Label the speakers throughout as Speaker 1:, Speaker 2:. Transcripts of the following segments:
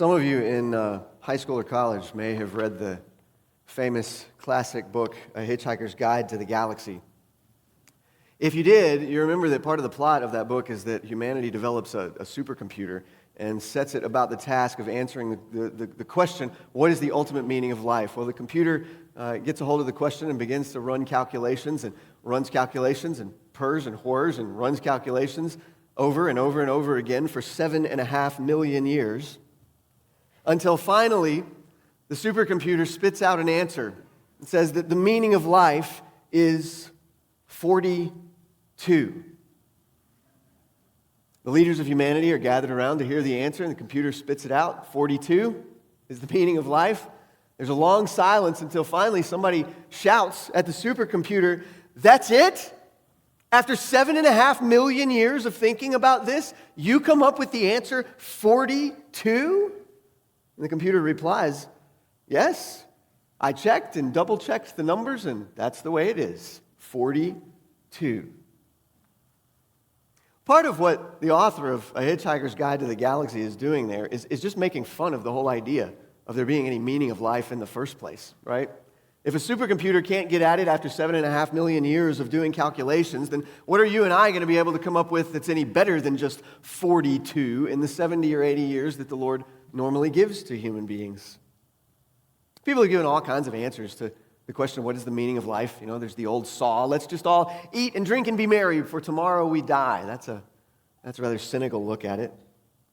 Speaker 1: Some of you in high school or college may have read the famous classic book, A Hitchhiker's Guide to the Galaxy. If you did, you remember that part of the plot of that book is that humanity develops a supercomputer and sets it about the task of answering the question, what is the ultimate meaning of life? Well, the computer gets a hold of the question and begins to run calculations and runs calculations and purrs and whirs and runs calculations over and over and over again for 7.5 million years until finally the supercomputer spits out an answer. It says that the meaning of life is 42. The leaders of humanity are gathered around to hear the answer, and the computer spits it out. 42 is the meaning of life. There's a long silence until finally somebody shouts at the supercomputer, "That's it? After 7.5 million years of thinking about this, you come up with the answer 42? And the computer replies, "Yes, I checked and double-checked the numbers, and that's the way it is, 42. Part of what the author of A Hitchhiker's Guide to the Galaxy is doing there is just making fun of the whole idea of there being any meaning of life in the first place, right? If a supercomputer can't get at it after 7.5 million years of doing calculations, then what are you and I going to be able to come up with that's any better than just 42 in the 70 or 80 years that the Lord normally gives to human beings? People are given all kinds of answers to the question, what is the meaning of life? You know, there's the old saw, let's just all eat and drink and be merry, for tomorrow we die. That's a rather cynical look at it.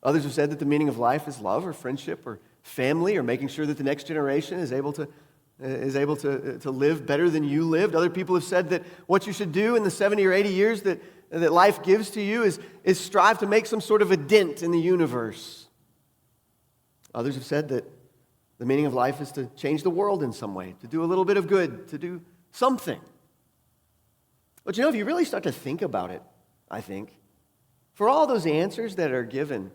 Speaker 1: Others have said that the meaning of life is love or friendship or family or making sure that the next generation is able to live better than you lived. Other people have said that what you should do in the 70 or 80 years that life gives to you is strive to make some sort of a dent in the universe. Others have said that the meaning of life is to change the world in some way, to do a little bit of good, to do something. But you know, if you really start to think about it, I think, for all those answers that are given,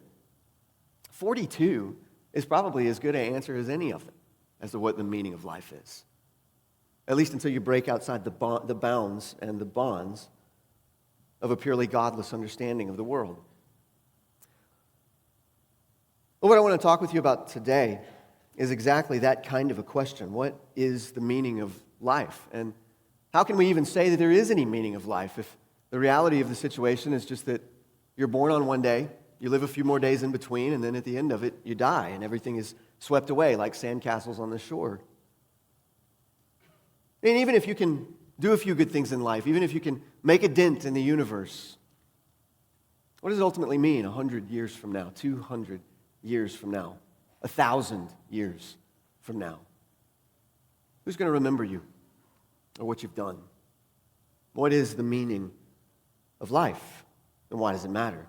Speaker 1: 42 is probably as good an answer as any of them as to what the meaning of life is. At least until you break outside the bounds and the bonds of a purely godless understanding of the world. Well, what I want to talk with you about today is exactly that kind of a question. What is the meaning of life? And how can we even say that there is any meaning of life if the reality of the situation is just that you're born on one day, you live a few more days in between, and then at the end of it, you die, and everything is swept away like sandcastles on the shore? And even if you can do a few good things in life, even if you can make a dent in the universe, what does it ultimately mean 100 years from now, 200 years from now, 1,000 years from now? Who's going to remember you or what you've done? What is the meaning of life, and why does it matter?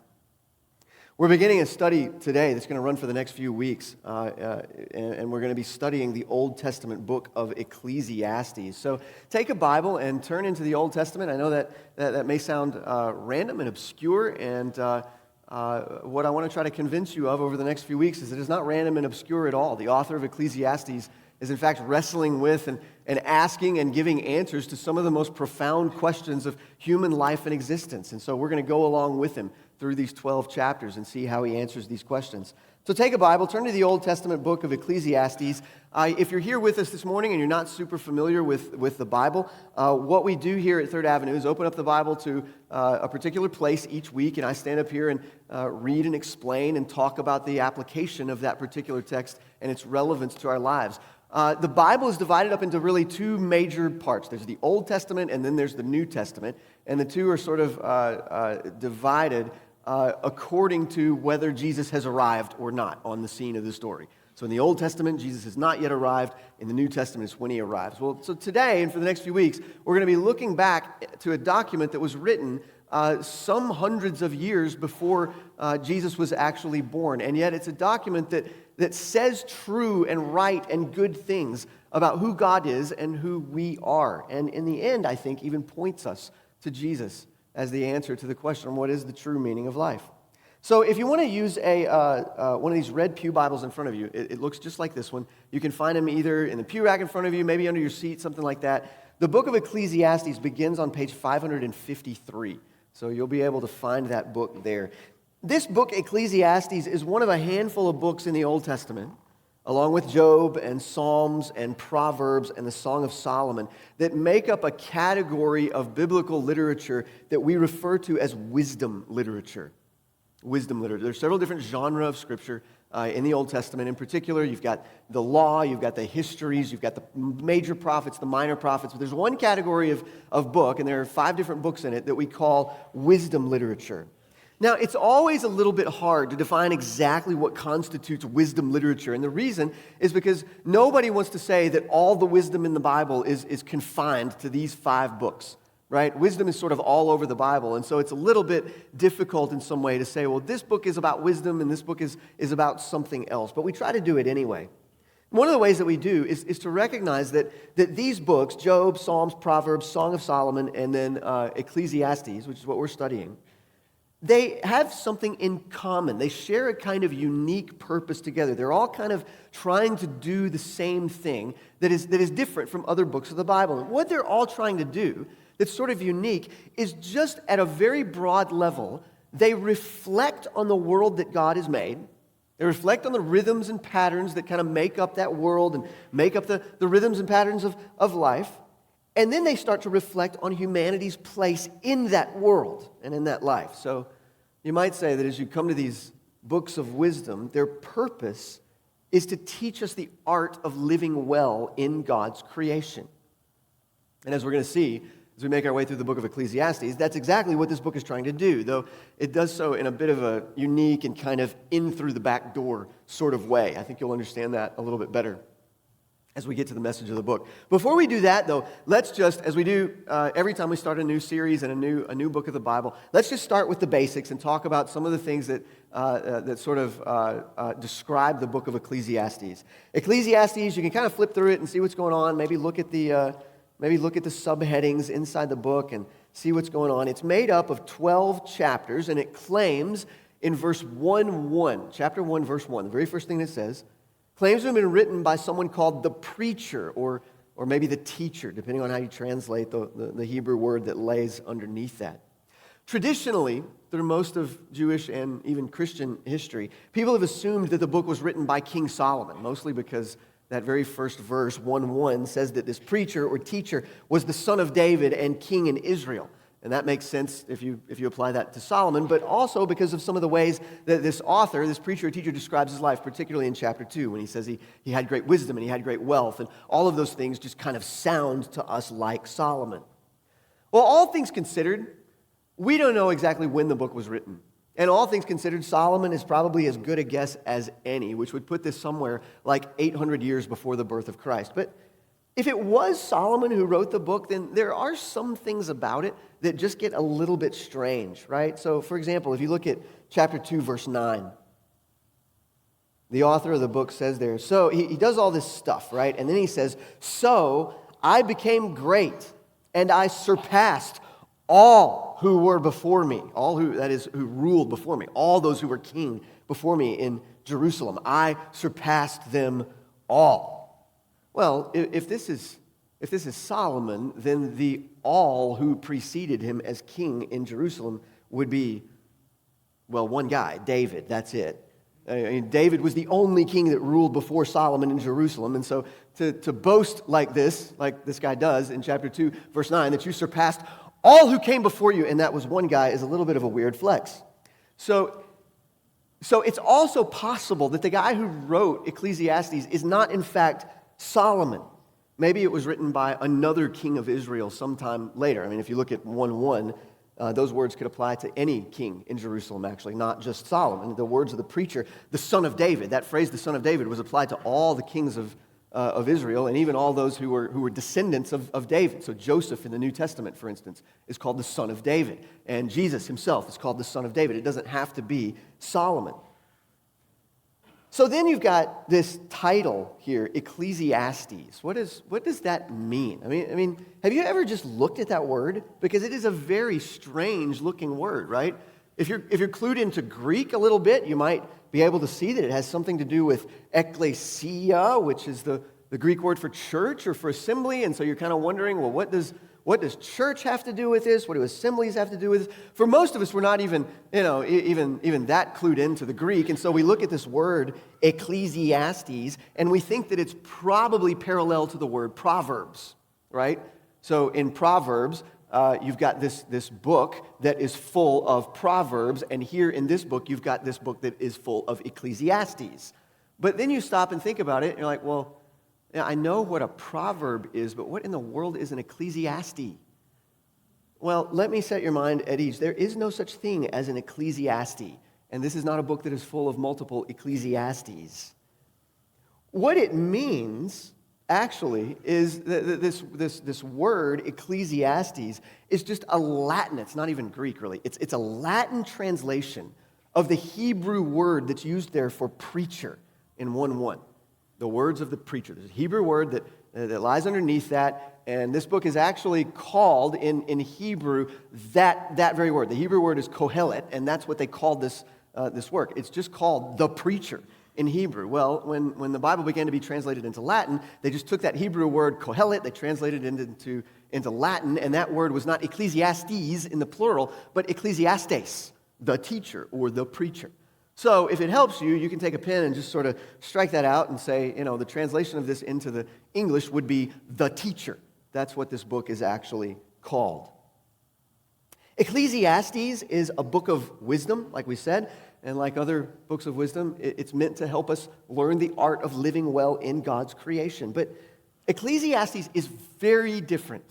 Speaker 1: We're beginning a study today that's going to run for the next few weeks, and we're going to be studying the Old Testament book of Ecclesiastes. So take a Bible and turn into the Old Testament. I know that may sound random and obscure, and what I want to try to convince you of over the next few weeks is that it's not random and obscure at all. The author of Ecclesiastes is in fact wrestling with and asking and giving answers to some of the most profound questions of human life and existence. And so we're going to go along with him through these 12 chapters and see how he answers these questions. So take a Bible, turn to the Old Testament book of Ecclesiastes. If you're here with us this morning and you're not super familiar with the Bible, what we do here at Third Avenue is open up the Bible to a particular place each week, and I stand up here and read and explain and talk about the application of that particular text and its relevance to our lives. The Bible is divided up into really two major parts. There's the Old Testament and then there's the New Testament, and the two are sort of divided according to whether Jesus has arrived or not on the scene of the story. So in the Old Testament, Jesus has not yet arrived. In the New Testament, it's when he arrives. Well, so today and for the next few weeks, we're going to be looking back to a document that was written some hundreds of years before Jesus was actually born. And yet it's a document that says true and right and good things about who God is and who we are. And in the end, I think, even points us to Jesus as the answer to the question, what is the true meaning of life? So if you want to use one of these red pew Bibles in front of you, it looks just like this one. You can find them either in the pew rack in front of you, maybe under your seat, something like that. The book of Ecclesiastes begins on page 553. So you'll be able to find that book there. This book, Ecclesiastes, is one of a handful of books in the Old Testament, along with Job and Psalms and Proverbs and the Song of Solomon, that make up a category of biblical literature that we refer to as wisdom literature. Wisdom literature. There's several different genres of Scripture in the Old Testament. In particular, you've got the law, you've got the histories, you've got the major prophets, the minor prophets. But there's one category of book, and there are 5 different books in it, that we call wisdom literature. Now, it's always a little bit hard to define exactly what constitutes wisdom literature. And the reason is because nobody wants to say that all the wisdom in the Bible is confined to these 5 books, right? Wisdom is sort of all over the Bible. And so it's a little bit difficult in some way to say, well, this book is about wisdom and this book is about something else. But we try to do it anyway. One of the ways that we do is to recognize that these books, Job, Psalms, Proverbs, Song of Solomon, and then Ecclesiastes, which is what we're studying, they have something in common. They share a kind of unique purpose together. They're all kind of trying to do the same thing that is different from other books of the Bible. And what they're all trying to do that's sort of unique is just at a very broad level, they reflect on the world that God has made. They reflect on the rhythms and patterns that kind of make up that world and make up the rhythms and patterns of life. And then they start to reflect on humanity's place in that world and in that life. So you might say that as you come to these books of wisdom, their purpose is to teach us the art of living well in God's creation. And as we're going to see, as we make our way through the book of Ecclesiastes, that's exactly what this book is trying to do, though it does so in a bit of a unique and kind of in through the back door sort of way. I think you'll understand that a little bit better as we get to the message of the book. Before we do that, though, let's just, as we do every time we start a new series and a new book of the Bible, let's just start with the basics and talk about some of the things that sort of describe the book of Ecclesiastes. Ecclesiastes, you can kind of flip through it and see what's going on. Maybe look at the subheadings inside the book and see what's going on. It's made up of 12 chapters, and it claims in verse 1:1, chapter 1, verse 1, the very first thing it says, claims to have been written by someone called the preacher, or maybe the teacher, depending on how you translate the Hebrew word that lays underneath that. Traditionally, through most of Jewish and even Christian history, people have assumed that the book was written by King Solomon, mostly because that very first verse, 1:1, says that this preacher or teacher was the son of David and king in Israel. And that makes sense if you apply that to Solomon, but also because of some of the ways that this author, this preacher or teacher, describes his life, particularly in chapter 2, when he says he had great wisdom and he had great wealth, and all of those things just kind of sound to us like Solomon. Well, all things considered, we don't know exactly when the book was written. And all things considered, Solomon is probably as good a guess as any, which would put this somewhere like 800 years before the birth of Christ. But if it was Solomon who wrote the book, then there are some things about it that just get a little bit strange, right? So, for example, if you look at chapter 2, verse 9, the author of the book says there, so he does all this stuff, right? And then he says, so I became great, and I surpassed all who were before me, who ruled before me, all those who were king before me in Jerusalem. I surpassed them all. Well, if this is Solomon, then the all who preceded him as king in Jerusalem would be, well, one guy, David. That's it. I mean, David was the only king that ruled before Solomon in Jerusalem. And so to boast like this guy does in chapter 2, verse 9, that you surpassed all who came before you, and that was one guy, is a little bit of a weird flex. So it's also possible that the guy who wrote Ecclesiastes is not, in fact, Solomon. Maybe it was written by another king of Israel sometime later. I mean, if you look at 1:1, those words could apply to any king in Jerusalem, actually, not just Solomon. The words of the preacher, the son of David, that phrase, the son of David, was applied to all the kings of Israel, and even all those who were descendants of David. So Joseph in the New Testament, for instance, is called the son of David. And Jesus himself is called the son of David. It doesn't have to be Solomon. So then you've got this title here, Ecclesiastes. What does that mean? I mean, have you ever just looked at that word? Because it is a very strange looking word, right? If you're clued into Greek a little bit, you might be able to see that it has something to do with ekklesia, which is the Greek word for church or for assembly. And so you're kind of wondering, well, what does What does church have to do with this? What do assemblies have to do with this? For most of us, we're not even that clued into the Greek. And so we look at this word, Ecclesiastes, and we think that it's probably parallel to the word Proverbs, right? So in Proverbs, you've got this book that is full of Proverbs, and here in this book, you've got this book that is full of Ecclesiastes. But then you stop and think about it, and you're like, well, yeah, I know what a proverb is, but what in the world is an Ecclesiastes? Well, let me set your mind at ease. There is no such thing as an Ecclesiastes, and this is not a book that is full of multiple Ecclesiastes. What it means, actually, is this word, Ecclesiastes, is just a Latin. It's not even Greek, really. It's a Latin translation of the Hebrew word that's used there for preacher in 1:1. The words of the preacher. There's a Hebrew word that lies underneath that, and this book is actually called in Hebrew that very word. The Hebrew word is kohelet, and that's what they called this work. It's just called the preacher in Hebrew. Well, when the Bible began to be translated into Latin, they just took that Hebrew word kohelet, they translated it into Latin, and that word was not Ecclesiastes in the plural, but Ecclesiastes, the teacher or the preacher. So if it helps you, you can take a pen and just sort of strike that out and say, the translation of this into the English would be the teacher. That's what this book is actually called. Ecclesiastes is a book of wisdom, like we said, and like other books of wisdom, it's meant to help us learn the art of living well in God's creation. But Ecclesiastes is very different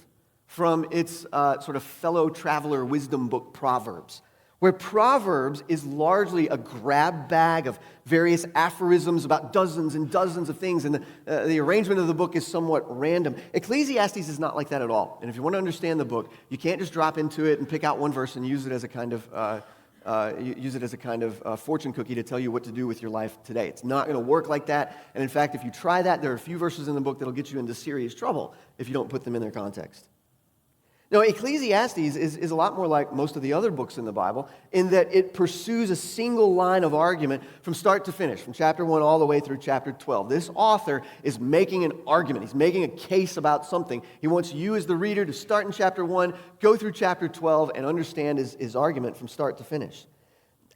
Speaker 1: from its sort of fellow traveler wisdom book, Proverbs, where Proverbs is largely a grab bag of various aphorisms about dozens and dozens of things, and the arrangement of the book is somewhat random. Ecclesiastes is not like that at all. And if you want to understand the book, you can't just drop into it and pick out one verse and use it as a kind of fortune cookie to tell you what to do with your life today. It's not going to work like that. And in fact, if you try that, there are a few verses in the book that'll get you into serious trouble if you don't put them in their context. Now, Ecclesiastes is a lot more like most of the other books in the Bible in that it pursues a single line of argument from start to finish, from chapter 1 all the way through chapter 12. This author is making an argument. He's making a case about something. He wants you as the reader to start in chapter 1, go through chapter 12, and understand his argument from start to finish.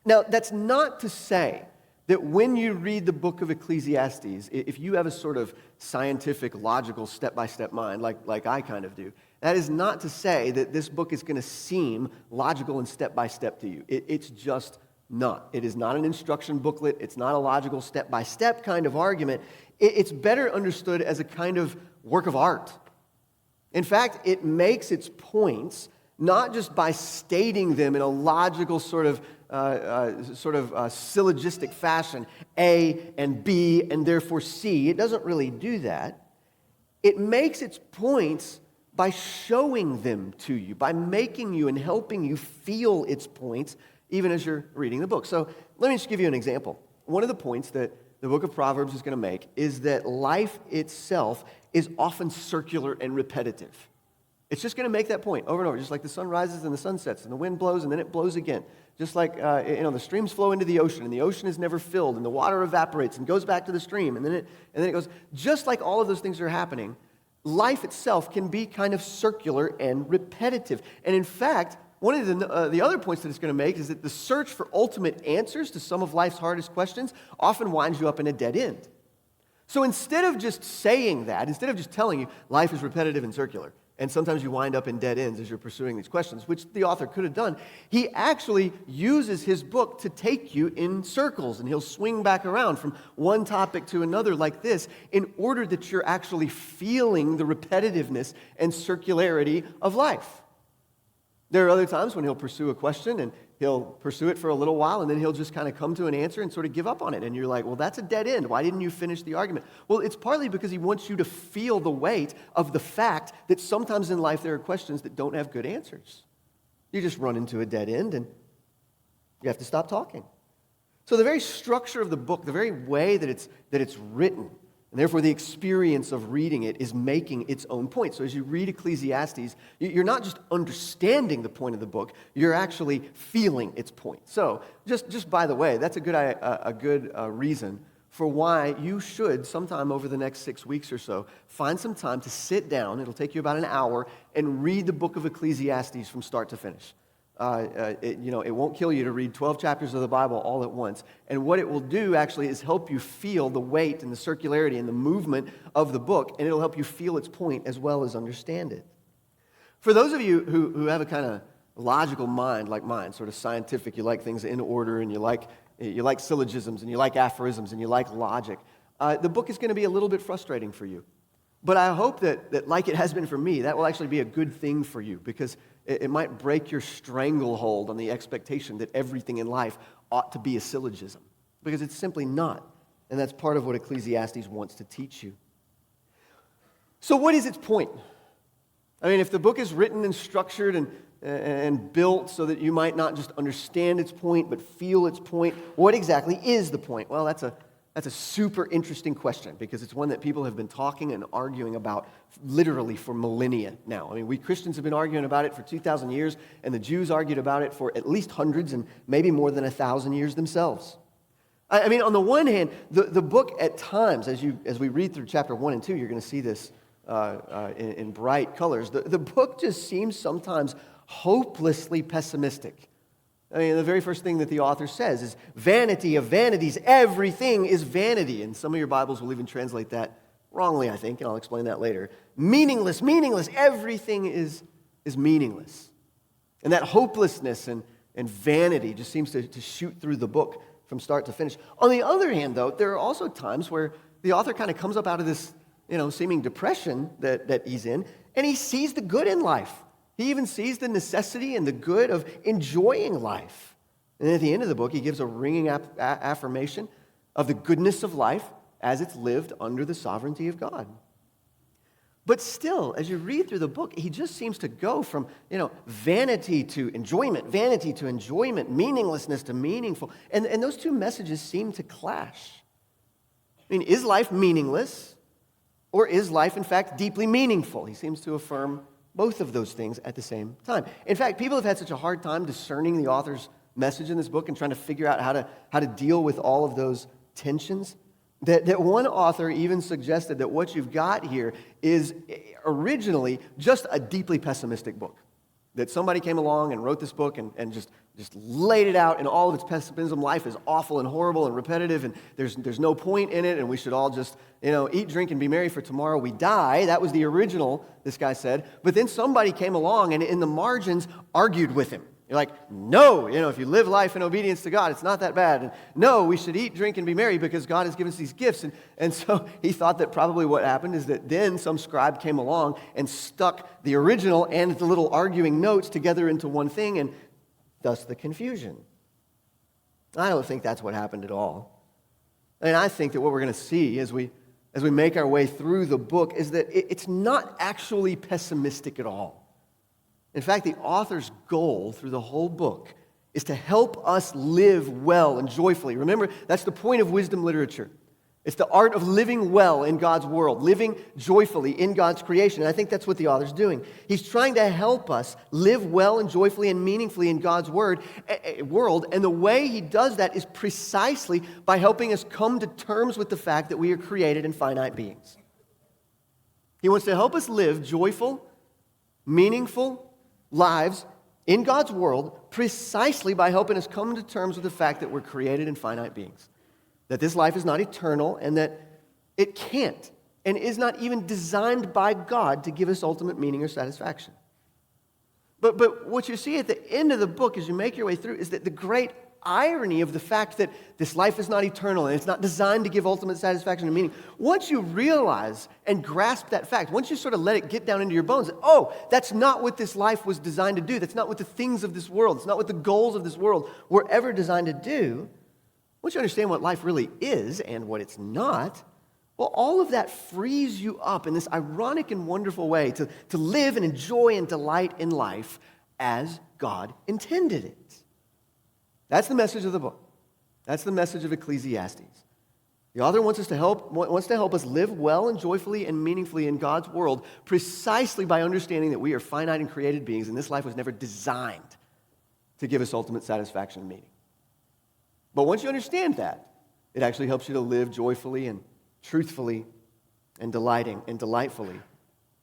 Speaker 1: Now, that's not to say that when you read the book of Ecclesiastes, if you have a sort of scientific, logical, step-by-step mind, like I kind of do, that is not to say that this book is going to seem logical and step-by-step to you. It's just not. It is not an instruction booklet. It's not a logical step-by-step kind of argument. It's better understood as a kind of work of art. In fact, it makes its points not just by stating them in a logical sort of syllogistic fashion, A and B and therefore C. It doesn't really do that. It makes its points by showing them to you, by making you and helping you feel its points even as you're reading the book. So let me just give you an example. One of the points that the book of Proverbs is going to make is that life itself is often circular and repetitive. It's just going to make that point over and over, just like the sun rises and the sun sets and the wind blows and then it blows again. Just like the streams flow into the ocean and the ocean is never filled and the water evaporates and goes back to the stream and then it goes. Just like all of those things are happening, life itself can be kind of circular and repetitive. And in fact, one of the other points that it's going to make is that the search for ultimate answers to some of life's hardest questions often winds you up in a dead end. So instead of just saying that, instead of just telling you life is repetitive and circular, and sometimes you wind up in dead ends as you're pursuing these questions, which the author could have done, he actually uses his book to take you in circles, and he'll swing back around from one topic to another like this in order that you're actually feeling the repetitiveness and circularity of life. There are other times when he'll pursue a question and he'll pursue it for a little while and then he'll just kind of come to an answer and sort of give up on it. And you're like, well, that's a dead end. Why didn't you finish the argument? Well, it's partly because he wants you to feel the weight of the fact that sometimes in life there are questions that don't have good answers. You just run into a dead end and you have to stop talking. So the very structure of the book, the very way that it's written, and therefore the experience of reading it is making its own point. So as you read Ecclesiastes, you're not just understanding the point of the book, you're actually feeling its point. So just by the way, that's a good reason for why you should, sometime over the next 6 weeks or so, find some time to sit down. It'll take you about an hour and read the book of Ecclesiastes from start to finish. It won't kill you to read 12 chapters of the Bible all at once. And what it will do actually is help you feel the weight and the circularity and the movement of the book, and it'll help you feel its point as well as understand it. For those of you who have a kind of logical mind like mine, sort of scientific, you like things in order, and you like syllogisms, and you like aphorisms, and you like logic, the book is going to be a little bit frustrating for you. But I hope that, like it has been for me, that will actually be a good thing for you, because it might break your stranglehold on the expectation that everything in life ought to be a syllogism, because it's simply not. And that's part of what Ecclesiastes wants to teach you. So what is its point? I mean, if the book is written and structured and built so that you might not just understand its point, but feel its point, what exactly is the point? Well, that's a super interesting question, because it's one that people have been talking and arguing about literally for millennia now. I mean, we Christians have been arguing about it for 2,000 years, and the Jews argued about it for at least hundreds and maybe more than 1,000 years themselves. I mean, on the one hand, the book at times, as we read through chapter 1 and 2, you're going to see this in bright colors. The book just seems sometimes hopelessly pessimistic. I mean, the very first thing that the author says is, vanity of vanities, everything is vanity. And some of your Bibles will even translate that wrongly, I think, and I'll explain that later. Meaningless, everything is meaningless. And that hopelessness and vanity just seems to shoot through the book from start to finish. On the other hand, though, there are also times where the author kind of comes up out of this, seeming depression that he's in, and he sees the good in life. He even sees the necessity and the good of enjoying life. And at the end of the book, he gives a ringing affirmation of the goodness of life as it's lived under the sovereignty of God. But still, as you read through the book, he just seems to go from, vanity to enjoyment, meaninglessness to meaningful. And those two messages seem to clash. I mean, is life meaningless? Or is life, in fact, deeply meaningful? He seems to affirm both of those things at the same time. In fact, people have had such a hard time discerning the author's message in this book and trying to figure out how to deal with all of those tensions, that one author even suggested that what you've got here is originally just a deeply pessimistic book. That somebody came along and wrote this book and just laid it out in all of its pessimism. Life is awful and horrible and repetitive, and there's no point in it, and we should all just, eat, drink, and be merry, for tomorrow we die. That was the original, this guy said. But then somebody came along and in the margins argued with him. You're like, no, if you live life in obedience to God, it's not that bad. And no, we should eat, drink, and be merry because God has given us these gifts. And so he thought that probably what happened is that then some scribe came along and stuck the original and the little arguing notes together into one thing, and thus the confusion. I don't think that's what happened at all. And I think that what we're going to see as we make our way through the book is that it's not actually pessimistic at all. In fact, the author's goal through the whole book is to help us live well and joyfully. Remember, that's the point of wisdom literature. It's the art of living well in God's world, living joyfully in God's creation. And I think that's what the author's doing. He's trying to help us live well and joyfully and meaningfully in God's world. And the way he does that is precisely by helping us come to terms with the fact that we are created in finite beings. He wants to help us live joyful, meaningful lives in God's world precisely by helping us come to terms with the fact that we're created in finite beings. That this life is not eternal, and that it can't and is not even designed by God to give us ultimate meaning or satisfaction. But what you see at the end of the book as you make your way through is that the great irony of the fact that this life is not eternal and it's not designed to give ultimate satisfaction and meaning. Once you realize and grasp that fact, once you sort of let it get down into your bones, that's not what this life was designed to do. That's not what the things of this world, it's not what the goals of this world were ever designed to do. Once you understand what life really is and what it's not, well, all of that frees you up in this ironic and wonderful way to live and enjoy and delight in life as God intended it. That's the message of the book. That's the message of Ecclesiastes. The author wants to help us live well and joyfully and meaningfully in God's world precisely by understanding that we are finite and created beings, and this life was never designed to give us ultimate satisfaction and meaning. But once you understand that, It actually helps you to live joyfully and truthfully and delightfully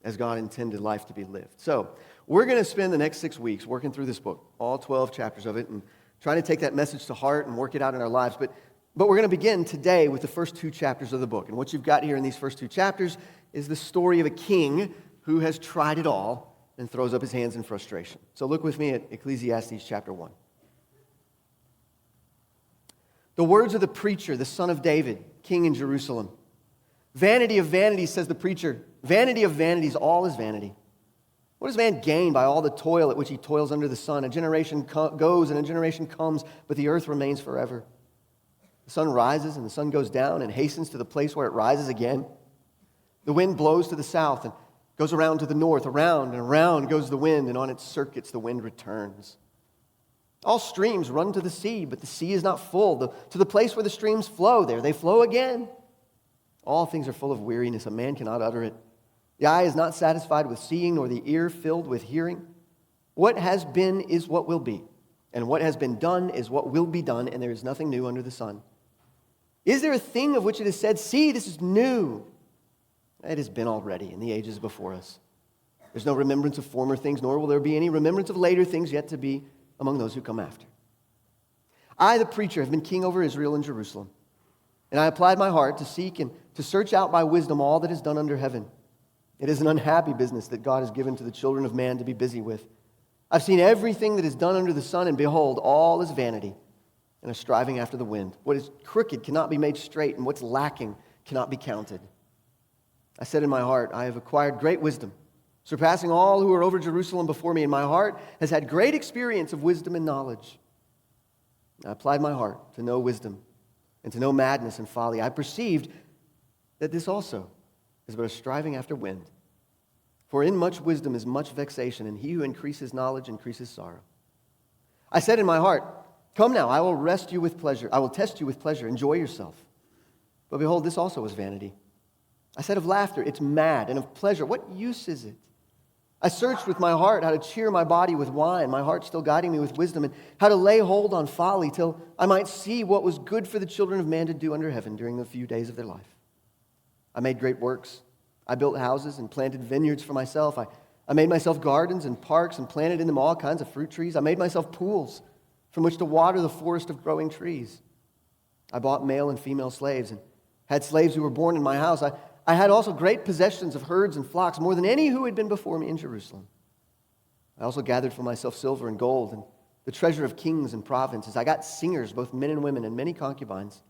Speaker 1: as God intended life to be lived. So, we're going to spend the next 6 weeks working through this book, all 12 chapters of it, and trying to take that message to heart and work it out in our lives. But we're going to begin today with the first 2 chapters of the book. And what you've got here in these first 2 chapters is the story of a king who has tried it all and throws up his hands in frustration. So look with me at Ecclesiastes chapter 1. The words of the preacher, the son of David, king in Jerusalem. Vanity of vanities, says the preacher. Vanity of vanities, all is vanity. What does man gain by all the toil at which he toils under the sun? A generation goes and a generation comes, but the earth remains forever. The sun rises and the sun goes down and hastens to the place where it rises again. The wind blows to the south and goes around to the north. Around and around goes the wind, and on its circuits the wind returns. All streams run to the sea, but the sea is not full. To the place where the streams flow, there they flow again. All things are full of weariness. A man cannot utter it. The eye is not satisfied with seeing, nor the ear filled with hearing. What has been is what will be, and what has been done is what will be done, and there is nothing new under the sun. Is there a thing of which it is said, see, this is new? It has been already in the ages before us. There's no remembrance of former things, nor will there be any remembrance of later things yet to be among those who come after. I, the preacher, have been king over Israel and Jerusalem, and I applied my heart to seek and to search out by wisdom all that is done under heaven. It is an unhappy business that God has given to the children of man to be busy with. I've seen everything that is done under the sun, and behold, all is vanity and a striving after the wind. What is crooked cannot be made straight, and what's lacking cannot be counted. I said in my heart, I have acquired great wisdom, surpassing all who are over Jerusalem before me, and my heart has had great experience of wisdom and knowledge. I applied my heart to know wisdom and to know madness and folly. I perceived that this also is but a striving after wind. For in much wisdom is much vexation, and he who increases knowledge increases sorrow. I said in my heart, come now, I will rest you with pleasure. I will test you with pleasure. Enjoy yourself. But behold, this also is vanity. I said of laughter, it's mad, and of pleasure, what use is it? I searched with my heart how to cheer my body with wine, my heart still guiding me with wisdom, and how to lay hold on folly till I might see what was good for the children of man to do under heaven during the few days of their life. I made great works. I built houses and planted vineyards for myself. I made myself gardens and parks and planted in them all kinds of fruit trees. I made myself pools from which to water the forest of growing trees. I bought male and female slaves and had slaves who were born in my house. I had also great possessions of herds and flocks, more than any who had been before me in Jerusalem. I also gathered for myself silver and gold and the treasure of kings and provinces. I got singers, both men and women, and many concubines,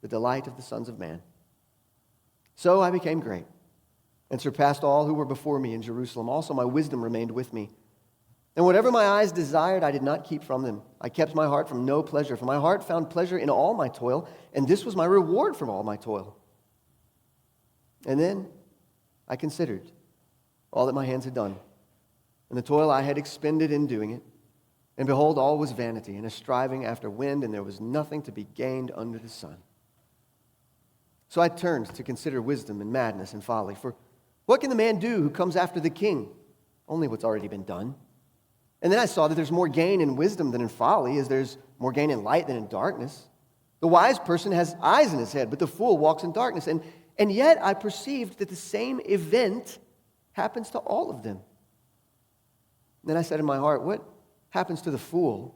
Speaker 1: the delight of the sons of man. So I became great and surpassed all who were before me in Jerusalem. Also my wisdom remained with me. And whatever my eyes desired, I did not keep from them. I kept my heart from no pleasure, for my heart found pleasure in all my toil, and this was my reward from all my toil. And then I considered all that my hands had done, and the toil I had expended in doing it. And behold, all was vanity and a striving after wind, and there was nothing to be gained under the sun. So I turned to consider wisdom and madness and folly. For what can the man do who comes after the king? Only what's already been done. And then I saw that there's more gain in wisdom than in folly, as there's more gain in light than in darkness. The wise person has eyes in his head, but the fool walks in darkness. And yet I perceived that the same event happens to all of them. And then I said in my heart, what happens to the fool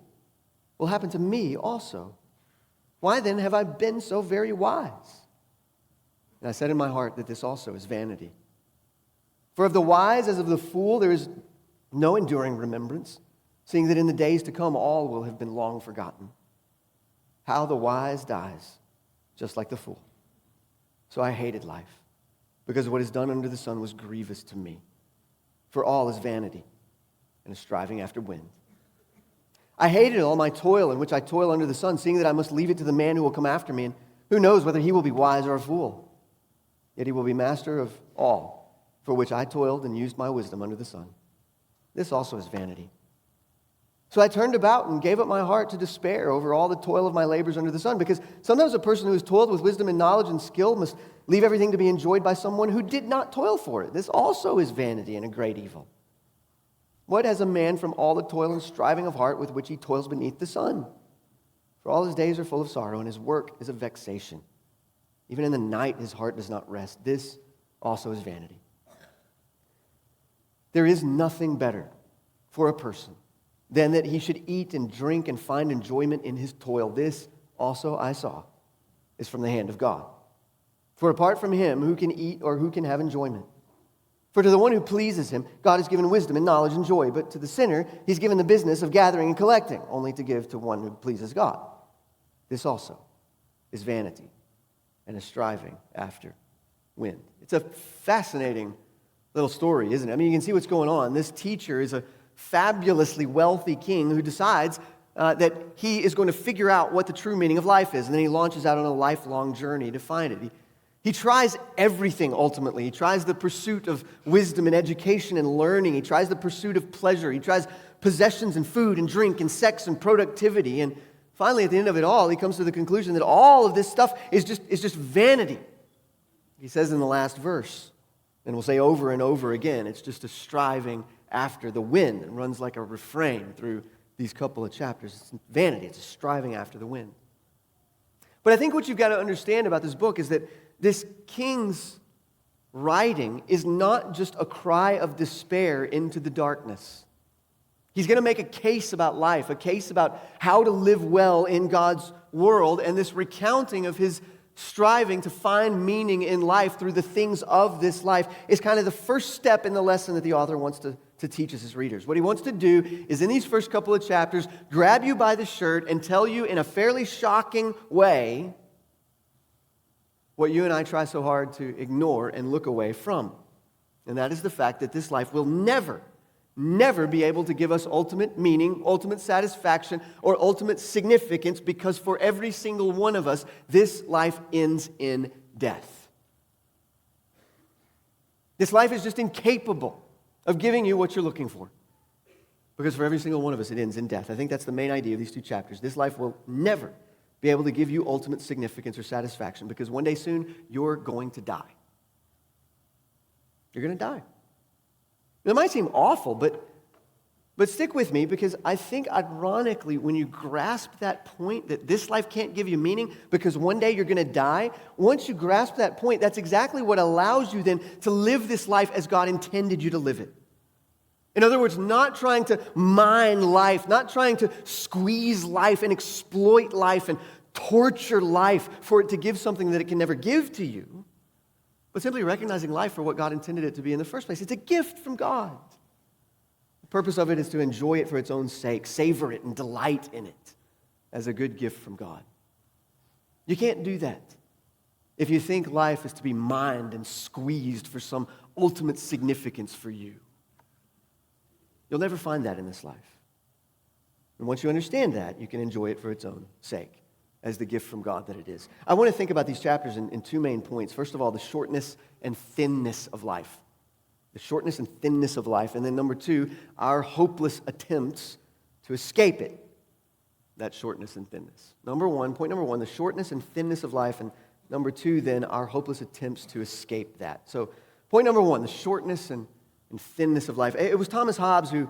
Speaker 1: will happen to me also. Why then have I been so very wise? And I said in my heart that this also is vanity. For of the wise as of the fool there is no enduring remembrance, seeing that in the days to come all will have been long forgotten. How the wise dies, just like the fool. So I hated life, because what is done under the sun was grievous to me. For all is vanity and a striving after wind. I hated all my toil in which I toil under the sun, seeing that I must leave it to the man who will come after me, and who knows whether he will be wise or a fool. Yet he will be master of all, for which I toiled and used my wisdom under the sun. This also is vanity. So I turned about and gave up my heart to despair over all the toil of my labors under the sun, because sometimes a person who has toiled with wisdom and knowledge and skill must leave everything to be enjoyed by someone who did not toil for it. This also is vanity and a great evil. What has a man from all the toil and striving of heart with which he toils beneath the sun? For all his days are full of sorrow, and his work is a vexation. Even in the night his heart does not rest. This also is vanity. There is nothing better for a person than that he should eat and drink and find enjoyment in his toil. This also I saw is from the hand of God. For apart from him, who can eat or who can have enjoyment? For to the one who pleases him, God has given wisdom and knowledge and joy. But to the sinner, he's given the business of gathering and collecting, only to give to one who pleases God. This also is vanity and a striving after wind. It's a fascinating little story, isn't it? I mean, you can see what's going on. This teacher is a fabulously wealthy king who decides that he is going to figure out what the true meaning of life is. And then he launches out on a lifelong journey to find it. He tries everything ultimately. He tries the pursuit of wisdom and education and learning. He tries the pursuit of pleasure. He tries possessions and food and drink and sex and productivity. And finally, at the end of it all, he comes to the conclusion that all of this stuff is just vanity. He says in the last verse, and we'll say over and over again, it's just a striving after the wind. It runs like a refrain through these couple of chapters. It's vanity. It's a striving after the wind. But I think what you've got to understand about this book is that this king's writing is not just a cry of despair into the darkness. He's going to make a case about life, a case about how to live well in God's world, and this recounting of his striving to find meaning in life through the things of this life is kind of the first step in the lesson that the author wants to teach his readers. What he wants to do is in these first couple of chapters, grab you by the shirt and tell you in a fairly shocking way what you and I try so hard to ignore and look away from. And that is the fact that this life will never be able to give us ultimate meaning, ultimate satisfaction, or ultimate significance, because for every single one of us, this life ends in death. This life is just incapable of giving you what you're looking for, because for every single one of us, it ends in death. I think that's the main idea of these two chapters. This life will never be able to give you ultimate significance or satisfaction, because one day soon, you're going to die. You're going to die. It might seem awful, but stick with me, because I think ironically, when you grasp that point that this life can't give you meaning because one day you're going to die, once you grasp that point, that's exactly what allows you then to live this life as God intended you to live it. In other words, not trying to mine life, not trying to squeeze life and exploit life and torture life for it to give something that it can never give to you, but simply recognizing life for what God intended it to be in the first place. It's a gift from God. The purpose of it is to enjoy it for its own sake, savor it and delight in it as a good gift from God. You can't do that if you think life is to be mined and squeezed for some ultimate significance for you. You'll never find that in this life. And once you understand that, you can enjoy it for its own sake, as the gift from God that it is. I want to think about these chapters in two main points. First of all, the shortness and thinness of life. The shortness and thinness of life. And then number two, our hopeless attempts to escape it. That shortness and thinness. Point number one, the shortness and thinness of life. And number two, then, our hopeless attempts to escape that. So, point number one, the shortness and thinness of life. It was Thomas Hobbes who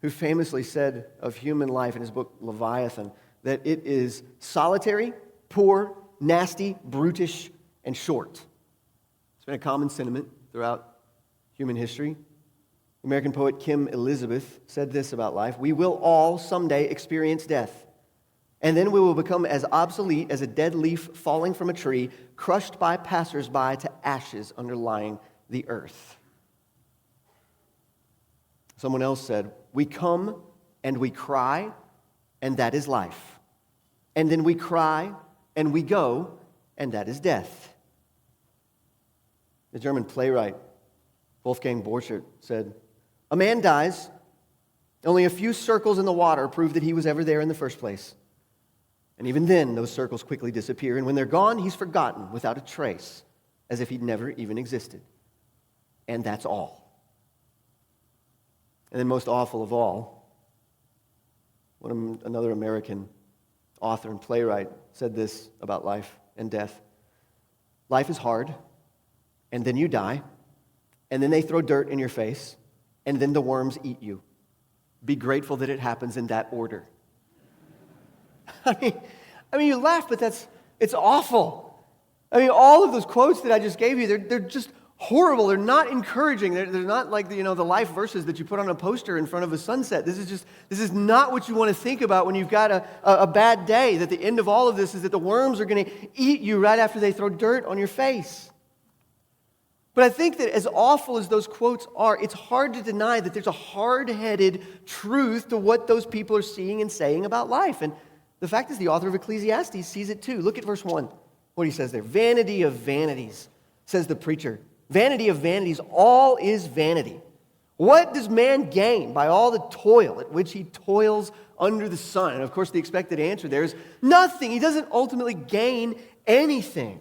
Speaker 1: famously said of human life in his book Leviathan that it is solitary, poor, nasty, brutish, and short. It's been a common sentiment throughout human history. American poet Kim Elizabeth said this about life: "We will all someday experience death, and then we will become as obsolete as a dead leaf falling from a tree, crushed by passers-by to ashes underlying the earth." Someone else said, "We come and we cry, and that is life. And then we cry and we go, and that is death." The German playwright Wolfgang Borchardt said, "A man dies, only a few circles in the water prove that he was ever there in the first place. And even then, those circles quickly disappear, and when they're gone, he's forgotten without a trace, as if he'd never even existed. And that's all." And then most awful of all, another American author and playwright said this about life and death: "Life is hard, and then you die, and then they throw dirt in your face, and then the worms eat you. Be grateful that it happens in that order." I mean, you laugh, but it's awful. I mean, all of those quotes that I just gave you, they're just horrible. They're not encouraging. They're not like the life verses that you put on a poster in front of a sunset. This is not what you want to think about when you've got a bad day, that the end of all of this is that the worms are going to eat you right after they throw dirt on your face. But I think that as awful as those quotes are, it's hard to deny that there's a hard-headed truth to what those people are seeing and saying about life. And the fact is the author of Ecclesiastes sees it too. Look at verse 1, what he says there. Vanity of vanities, says the preacher. Vanity of vanities, all is vanity. What does man gain by all the toil at which he toils under the sun? And of course the expected answer there is nothing. He doesn't ultimately gain anything.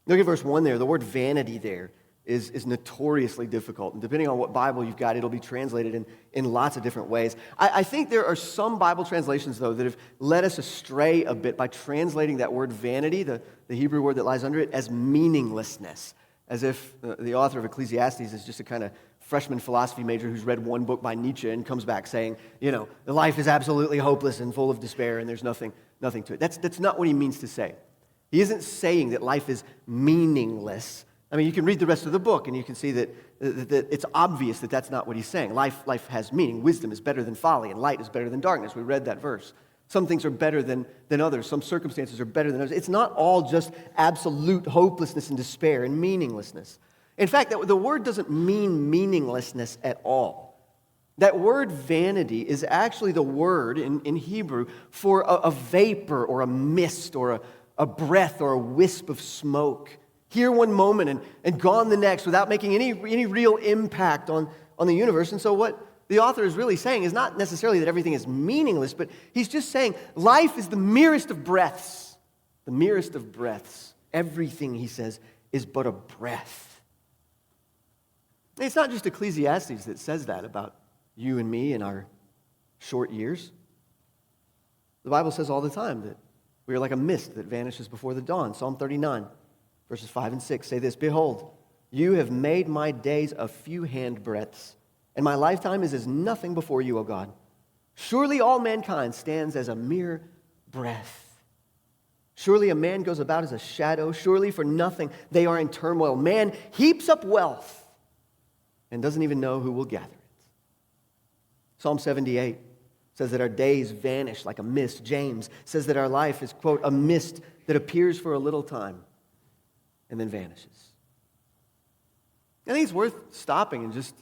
Speaker 1: Look at verse 1 there. The word vanity there is notoriously difficult. And depending on what Bible you've got, it'll be translated in lots of different ways. I think there are some Bible translations, though, that have led us astray a bit by translating that word vanity, the Hebrew word that lies under it, as meaninglessness. As if the author of Ecclesiastes is just a kind of freshman philosophy major who's read one book by Nietzsche and comes back saying, the life is absolutely hopeless and full of despair and there's nothing to it. That's not what he means to say. He isn't saying that life is meaningless. I mean, you can read the rest of the book and you can see that it's obvious that that's not what he's saying. Life has meaning. Wisdom is better than folly and light is better than darkness. We read that verse. Some things are better than others. Some circumstances are better than others. It's not all just absolute hopelessness and despair and meaninglessness. In fact, the word doesn't mean meaninglessness at all. That word vanity is actually the word in Hebrew for a vapor or a mist or a breath or a wisp of smoke. Here one moment and gone the next without making any real impact on the universe. And so what the author is really saying is not necessarily that everything is meaningless, but he's just saying life is the merest of breaths. The merest of breaths. Everything, he says, is but a breath. And it's not just Ecclesiastes that says that about you and me in our short years. The Bible says all the time that we are like a mist that vanishes before the dawn. Psalm 39, verses 5 and 6 say this, "Behold, you have made my days a few handbreadths, and my lifetime is as nothing before you, O God. Surely all mankind stands as a mere breath. Surely a man goes about as a shadow. Surely for nothing they are in turmoil. Man heaps up wealth and doesn't even know who will gather it." Psalm 78 says that our days vanish like a mist. James says that our life is, quote, a mist that appears for a little time and then vanishes. I think it's worth stopping and just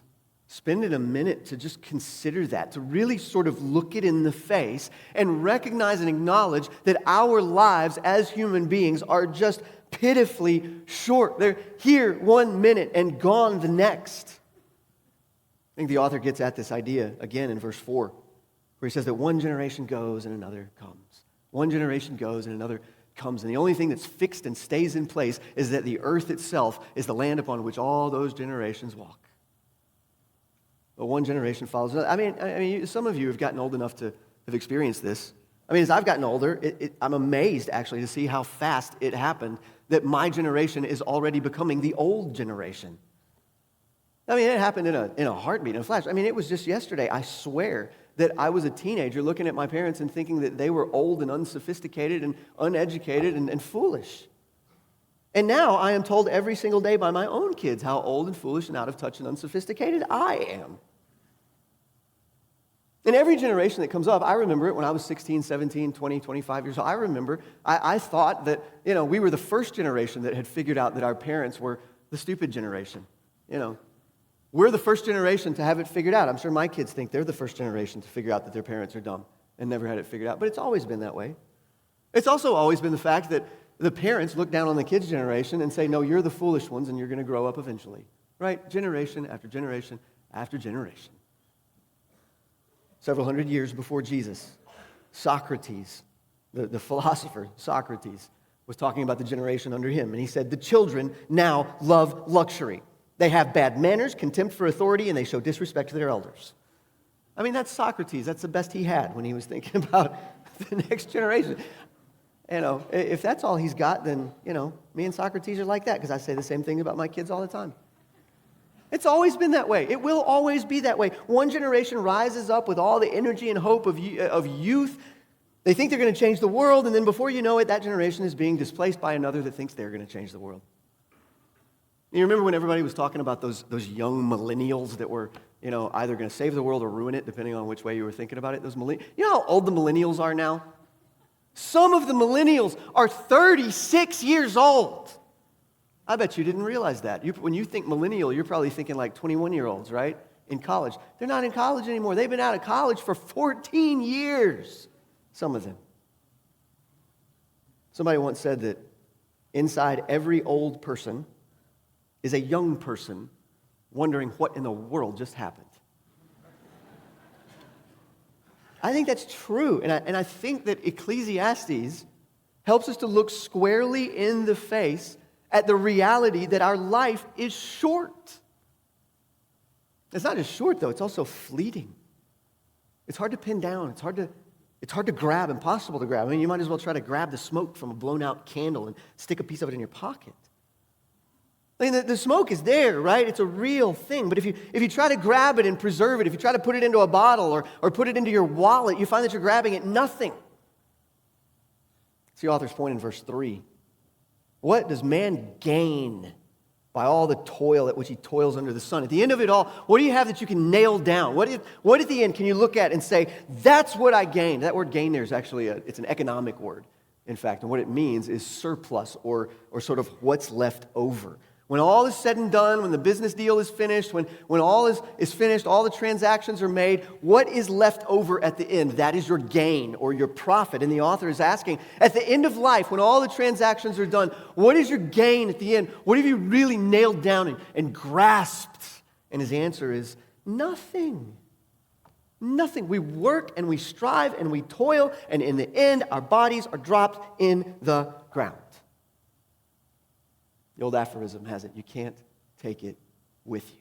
Speaker 1: spending a minute to just consider that, to really sort of look it in the face and recognize and acknowledge that our lives as human beings are just pitifully short. They're here 1 minute and gone the next. I think the author gets at this idea again in verse 4, where he says that one generation goes and another comes. One generation goes and another comes. And the only thing that's fixed and stays in place is that the earth itself is the land upon which all those generations walk. But one generation follows another. I mean, some of you have gotten old enough to have experienced this. I mean, as I've gotten older, I'm amazed, actually, to see how fast it happened that my generation is already becoming the old generation. I mean, it happened in a heartbeat, in a flash. I mean, it was just yesterday, I swear, that I was a teenager looking at my parents and thinking that they were old and unsophisticated and uneducated and foolish. And now I am told every single day by my own kids how old and foolish and out of touch and unsophisticated I am. And every generation that comes up, I remember it when I was 16, 17, 20, 25 years old. I remember, I thought that, we were the first generation that had figured out that our parents were the stupid generation. We're the first generation to have it figured out. I'm sure my kids think they're the first generation to figure out that their parents are dumb and never had it figured out. But it's always been that way. It's also always been the fact that the parents look down on the kids' generation and say, no, you're the foolish ones and you're going to grow up eventually. Right? Generation after generation after generation. Several hundred years before Jesus, Socrates, the philosopher Socrates, was talking about the generation under him. And he said, the children now love luxury. They have bad manners, contempt for authority, and they show disrespect to their elders. I mean, that's Socrates. That's the best he had when he was thinking about the next generation. If that's all he's got, then, me and Socrates are like that, because I say the same thing about my kids all the time. It's always been that way. It will always be that way. One generation rises up with all the energy and hope of youth, They think they're going to change the world, and then before you know it, that generation is being displaced by another that thinks they're going to change the world. You remember when everybody was talking about those young millennials that were, either going to save the world or ruin it, depending on which way you were thinking about it? You know how old the millennials are now? Some of the millennials are 36 years old. I bet you didn't realize that. When you think millennial, you're probably thinking like 21-year-olds, right? In college. They're not in college anymore. They've been out of college for 14 years. Some of them. Somebody once said that inside every old person is a young person wondering what in the world just happened. I think that's true. And I think that Ecclesiastes helps us to look squarely in the face at the reality that our life is short. It's not just short, though. It's also fleeting. It's hard to pin down. It's hard to grab, impossible to grab. I mean, you might as well try to grab the smoke from a blown-out candle and stick a piece of it in your pocket. I mean, the smoke is there, right? It's a real thing. But if you try to grab it and preserve it, if you try to put it into a bottle or put it into your wallet, you find that you're grabbing at nothing. It's the author's point in verse 3. What does man gain by all the toil at which he toils under the sun? At the end of it all, what do you have that you can nail down? What at the end can you look at and say, that's what I gained? That word gain there is actually it's an economic word, in fact. And what it means is surplus or sort of what's left over. When all is said and done, when the business deal is finished, when all is finished, all the transactions are made, what is left over at the end? That is your gain or your profit. And the author is asking, at the end of life, when all the transactions are done, what is your gain at the end? What have you really nailed down and grasped? And his answer is nothing. Nothing. We work and we strive and we toil, and in the end, our bodies are dropped in the ground. The old aphorism has it, you can't take it with you.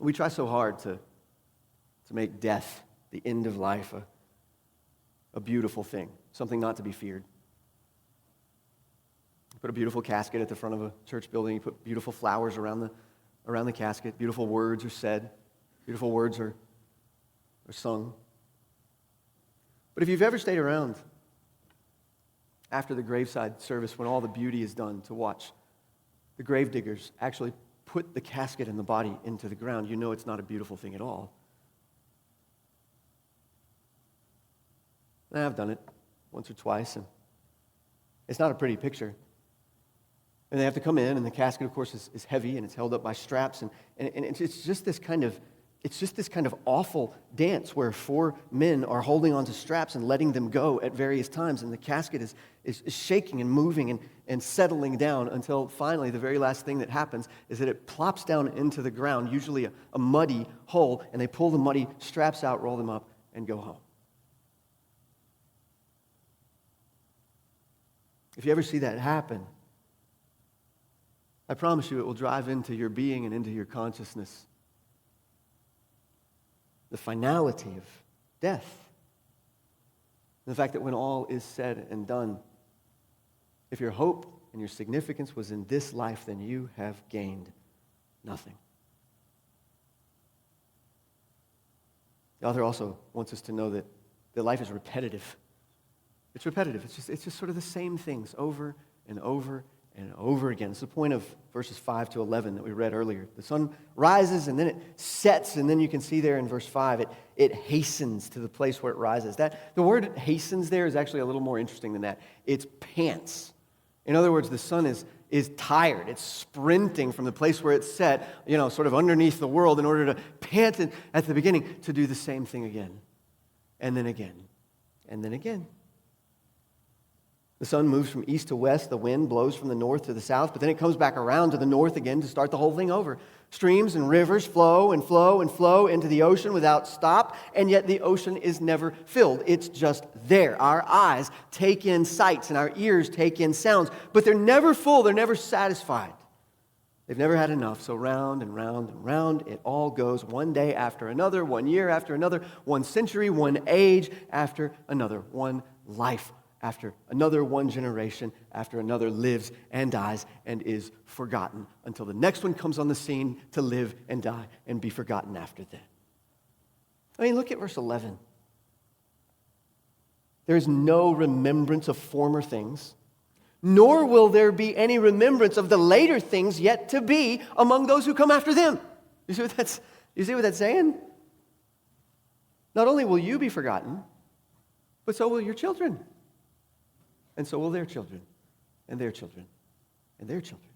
Speaker 1: We try so hard to make death, the end of life, a beautiful thing, something not to be feared. You put a beautiful casket at the front of a church building, you put beautiful flowers around the casket, beautiful words are said, beautiful words are sung. But if you've ever stayed around after the graveside service, when all the beauty is done, to watch the grave diggers actually put the casket and the body into the ground, you know it's not a beautiful thing at all. And I've done it once or twice, and it's not a pretty picture. And they have to come in, and the casket, of course, is heavy, and it's held up by straps, and it's just this kind of awful dance where four men are holding onto straps and letting them go at various times, and the casket is shaking and moving and settling down until finally the very last thing that happens is that it plops down into the ground, usually a muddy hole, and they pull the muddy straps out, roll them up, and go home. If you ever see that happen, I promise you it will drive into your being and into your consciousness the finality of death. And the fact that when all is said and done, if your hope and your significance was in this life, then you have gained nothing. The author also wants us to know that life is repetitive. It's repetitive. It's just sort of the same things over and over and over again. It's the point of verses 5 to 11 that we read earlier. The sun rises and then it sets, and then you can see there in verse 5, it hastens to the place where it rises. The word hastens there is actually a little more interesting than that. It's pants. In other words, the sun is tired. It's sprinting from the place where it's set, sort of underneath the world in order to pant at the beginning to do the same thing again, and then again, and then again. The sun moves from east to west, the wind blows from the north to the south, but then it comes back around to the north again to start the whole thing over. Streams and rivers flow and flow and flow into the ocean without stop, and yet the ocean is never filled. It's just there. Our eyes take in sights and our ears take in sounds, but they're never full, they're never satisfied. They've never had enough, so round and round and round it all goes, one day after another, 1 year after another, 1 century, 1 age after another, one life after another, 1 generation after another lives and dies and is forgotten until the next one comes on the scene to live and die and be forgotten after that. I mean, look at verse 11. There is no remembrance of former things, nor will there be any remembrance of the later things yet to be among those who come after them. You see what that's saying? Not only will you be forgotten, but so will your children. And so will their children, and their children, and their children.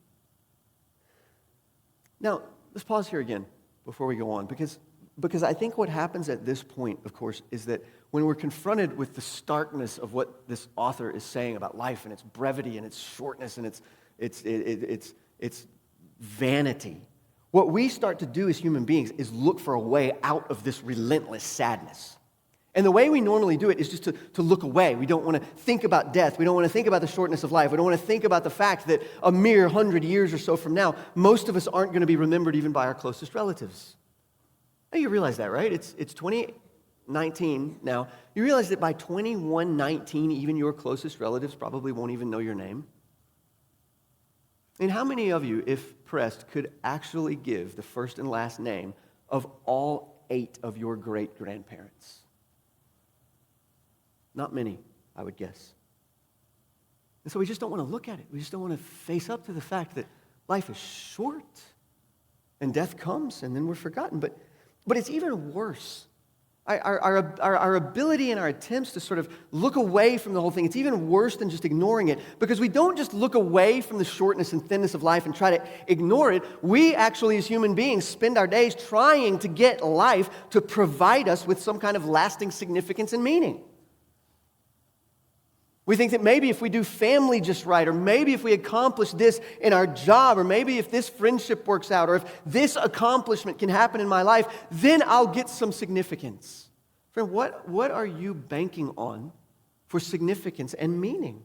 Speaker 1: Now, let's pause here again before we go on, because I think what happens at this point, of course, is that when we're confronted with the starkness of what this author is saying about life and its brevity and its shortness and its vanity, what we start to do as human beings is look for a way out of this relentless sadness. And the way we normally do it is just to look away. We don't want to think about death. We don't want to think about the shortness of life. We don't want to think about the fact that a mere 100 years or so from now, most of us aren't going to be remembered even by our closest relatives. Now, you realize that, right? It's 2019 now. You realize that by 2119, even your closest relatives probably won't even know your name. And how many of you, if pressed, could actually give the first and last name of all 8 of your great-grandparents? Not many, I would guess. And so we just don't want to look at it. We just don't want to face up to the fact that life is short and death comes and then we're forgotten. But it's even worse. Our ability and our attempts to sort of look away from the whole thing, it's even worse than just ignoring it, because we don't just look away from the shortness and thinness of life and try to ignore it. We actually, as human beings, spend our days trying to get life to provide us with some kind of lasting significance and meaning. We think that maybe if we do family just right, or maybe if we accomplish this in our job, or maybe if this friendship works out, or if this accomplishment can happen in my life, then I'll get some significance. Friend, what are you banking on for significance and meaning?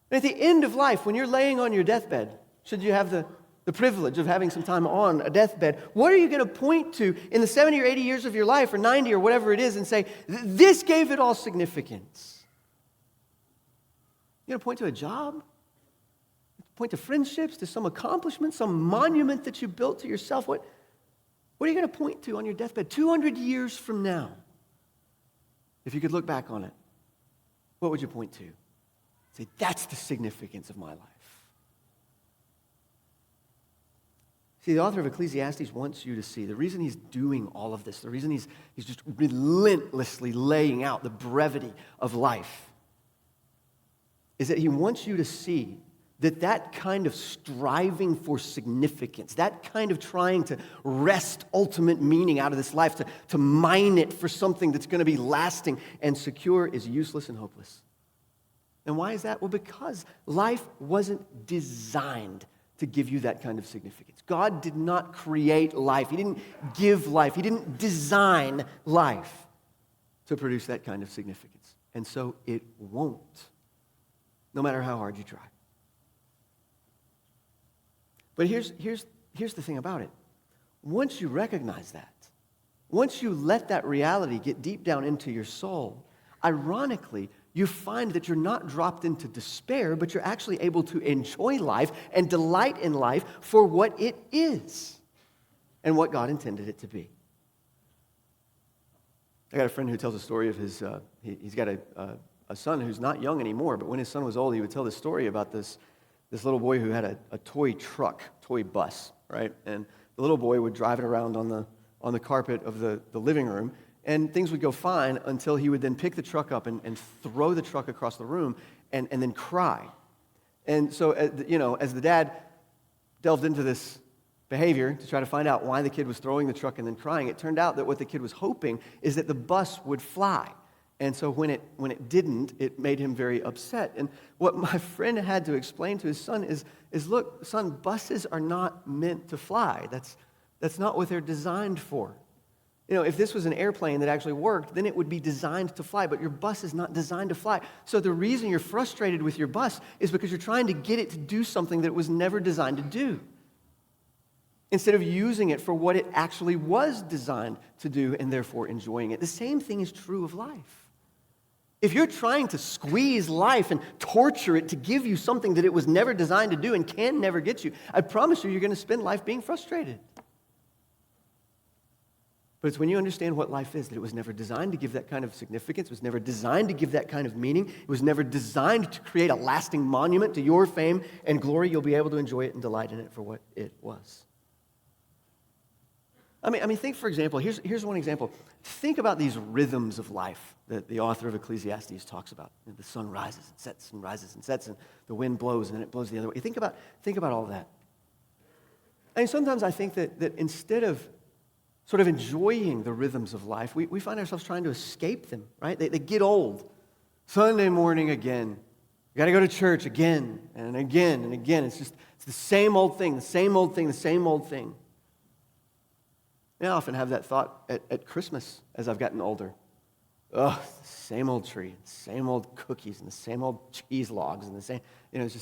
Speaker 1: And at the end of life, when you're laying on your deathbed, should you have the privilege of having some time on a deathbed, what are you going to point to in the 70 or 80 years of your life, or 90 or whatever it is, and say, this gave it all significance? You're going to point to a job? Point to friendships, to some accomplishment, some monument that you built to yourself? What are you going to point to on your deathbed 200 years from now? If you could look back on it, what would you point to? Say, that's the significance of my life. See, the author of Ecclesiastes wants you to see the reason he's doing all of this, the reason he's just relentlessly laying out the brevity of life, is that he wants you to see that kind of striving for significance, that kind of trying to wrest ultimate meaning out of this life, to mine it for something that's going to be lasting and secure, is useless and hopeless. And why is that? Well, because life wasn't designed to give you that kind of significance. God did not create life. He didn't give life. He didn't design life to produce that kind of significance. And so it won't, no matter how hard you try. But here's the thing about it. Once you recognize that, once you let that reality get deep down into your soul, ironically, you find that you're not dropped into despair, but you're actually able to enjoy life and delight in life for what it is and what God intended it to be. I got a friend who tells a story of his, he's got a son who's not young anymore, but when his son was old, he would tell this story about this little boy who had a toy bus, right? And the little boy would drive it around on the carpet of the living room, and things would go fine until he would then pick the truck up and throw the truck across the room and then cry. And so, as the dad delved into this behavior to try to find out why the kid was throwing the truck and then crying, it turned out that what the kid was hoping is that the bus would fly. And so when it didn't, it made him very upset. And what my friend had to explain to his son is look, son, buses are not meant to fly. That's not what they're designed for. If this was an airplane that actually worked, then it would be designed to fly, but your bus is not designed to fly. So the reason you're frustrated with your bus is because you're trying to get it to do something that it was never designed to do, instead of using it for what it actually was designed to do and therefore enjoying it. The same thing is true of life. If you're trying to squeeze life and torture it to give you something that it was never designed to do and can never get you, I promise you're going to spend life being frustrated. But it's when you understand what life is, that it was never designed to give that kind of significance. It was never designed to give that kind of meaning. It was never designed to create a lasting monument to your fame and glory. You'll be able to enjoy it and delight in it for what it was. I mean, think, for example, here's one example. Think about these rhythms of life that the author of Ecclesiastes talks about. The sun rises and sets and rises and sets, and the wind blows and then it blows the other way. Think about all that. And sometimes I think that instead of sort of enjoying the rhythms of life, we find ourselves trying to escape them, right? They get old. Sunday morning again. You got to go to church again and again and again. It's the same old thing, the same old thing, the same old thing. I often have that thought at Christmas as I've gotten older. Oh, the same old tree, the same old cookies, and the same old cheese logs, and the same, it's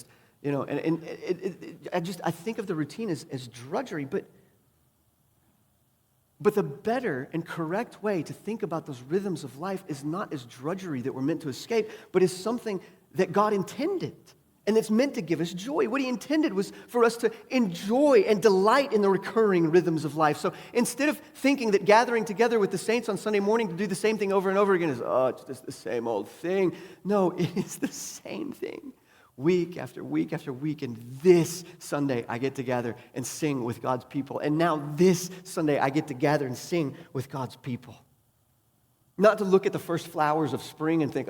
Speaker 1: just, I think of the routine as drudgery, but the better and correct way to think about those rhythms of life is not as drudgery that we're meant to escape, but as something that God intended. And it's meant to give us joy. What he intended was for us to enjoy and delight in the recurring rhythms of life. So instead of thinking that gathering together with the saints on Sunday morning to do the same thing over and over again is, it's just the same old thing. No, it is the same thing. Week after week after week. And this Sunday, I get to gather and sing with God's people. And now this Sunday, I get to gather and sing with God's people. Not to look at the first flowers of spring and think,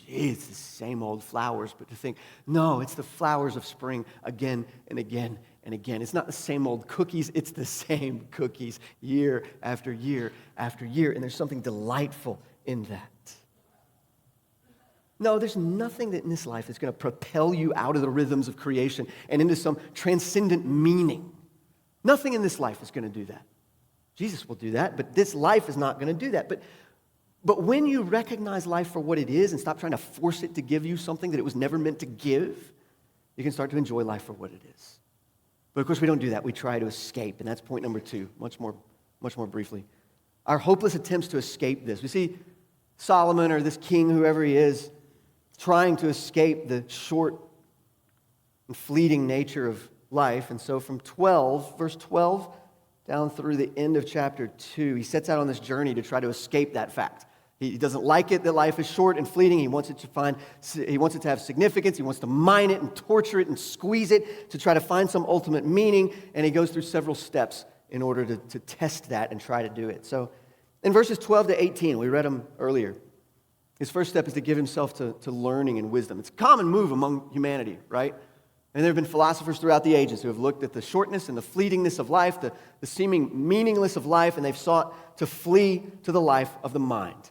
Speaker 1: gee, it's the same old flowers, but to think, no, it's the flowers of spring again and again and again. It's not the same old cookies, it's the same cookies year after year after year, and there's something delightful in that. No, there's nothing that in this life that's going to propel you out of the rhythms of creation and into some transcendent meaning. Nothing in this life is going to do that. Jesus will do that, but this life is not going to do that. But when you recognize life for what it is and stop trying to force it to give you something that it was never meant to give, you can start to enjoy life for what it is. But of course we don't do that. We try to escape, and that's point number 2, much more briefly. Our hopeless attempts to escape this. We see Solomon or this king, whoever he is, trying to escape the short and fleeting nature of life. And so from verse 12, down through the end of chapter 2, he sets out on this journey to try to escape that fact. He doesn't like it that life is short and fleeting. He wants it to have significance. He wants to mine it and torture it and squeeze it to try to find some ultimate meaning. And he goes through several steps in order to test that and try to do it. So in verses 12 to 18, we read them earlier. His first step is to give himself to learning and wisdom. It's a common move among humanity, right? And there have been philosophers throughout the ages who have looked at the shortness and the fleetingness of life, the seeming meaningless of life, and they've sought to flee to the life of the mind.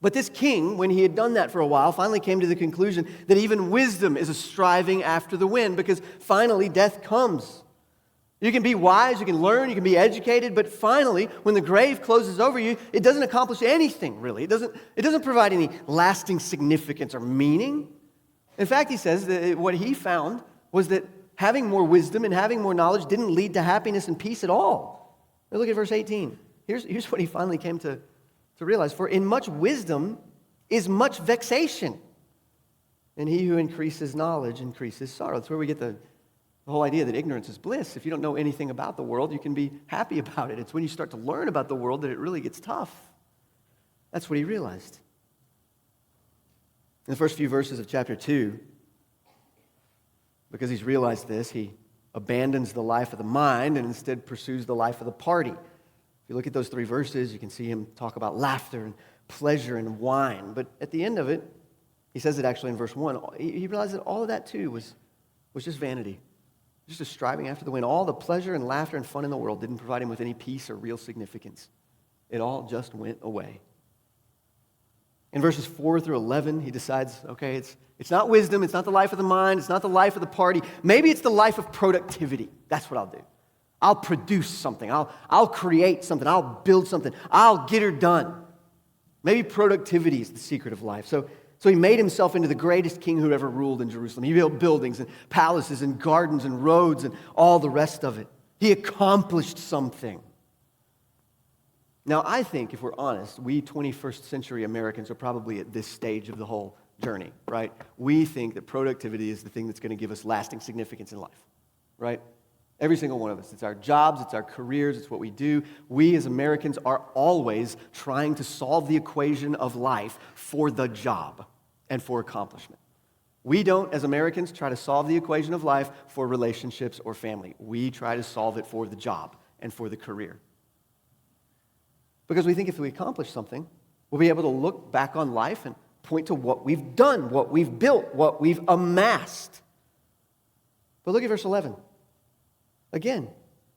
Speaker 1: But this king, when he had done that for a while, finally came to the conclusion that even wisdom is a striving after the wind, because finally death comes. You can be wise, you can learn, you can be educated, but finally, when the grave closes over you, it doesn't accomplish anything, really. It doesn't provide any lasting significance or meaning. In fact, he says that what he found was that having more wisdom and having more knowledge didn't lead to happiness and peace at all. Now look at verse 18. Here's what he finally came to realize. For in much wisdom is much vexation, and he who increases knowledge increases sorrow. That's where we get the whole idea that ignorance is bliss. If you don't know anything about the world, you can be happy about it. It's when you start to learn about the world that it really gets tough. That's what he realized. In the first few verses of chapter 2, because he's realized this, he abandons the life of the mind and instead pursues the life of the party. If you look at those 3 verses, you can see him talk about laughter and pleasure and wine. But at the end of it, he says it actually in verse 1, he realized that all of that too was just vanity, just a striving after the wind. All the pleasure and laughter and fun in the world didn't provide him with any peace or real significance. It all just went away. In verses 4 through 11, he decides, okay, it's not wisdom, it's not the life of the mind, it's not the life of the party. Maybe it's the life of productivity. That's what I'll do. I'll produce something. I'll create something. I'll build something. I'll get her done. Maybe productivity is the secret of life. So he made himself into the greatest king who ever ruled in Jerusalem. He built buildings and palaces and gardens and roads and all the rest of it. He accomplished something. Now, I think, if we're honest, we 21st century Americans are probably at this stage of the whole journey, right? We think that productivity is the thing that's going to give us lasting significance in life, right? Every single one of us. It's our jobs, it's our careers, it's what we do. We as Americans are always trying to solve the equation of life for the job and for accomplishment. We don't, as Americans, try to solve the equation of life for relationships or family. We try to solve it for the job and for the career. Because we think if we accomplish something, we'll be able to look back on life and point to what we've done, what we've built, what we've amassed. But look at verse 11. Again,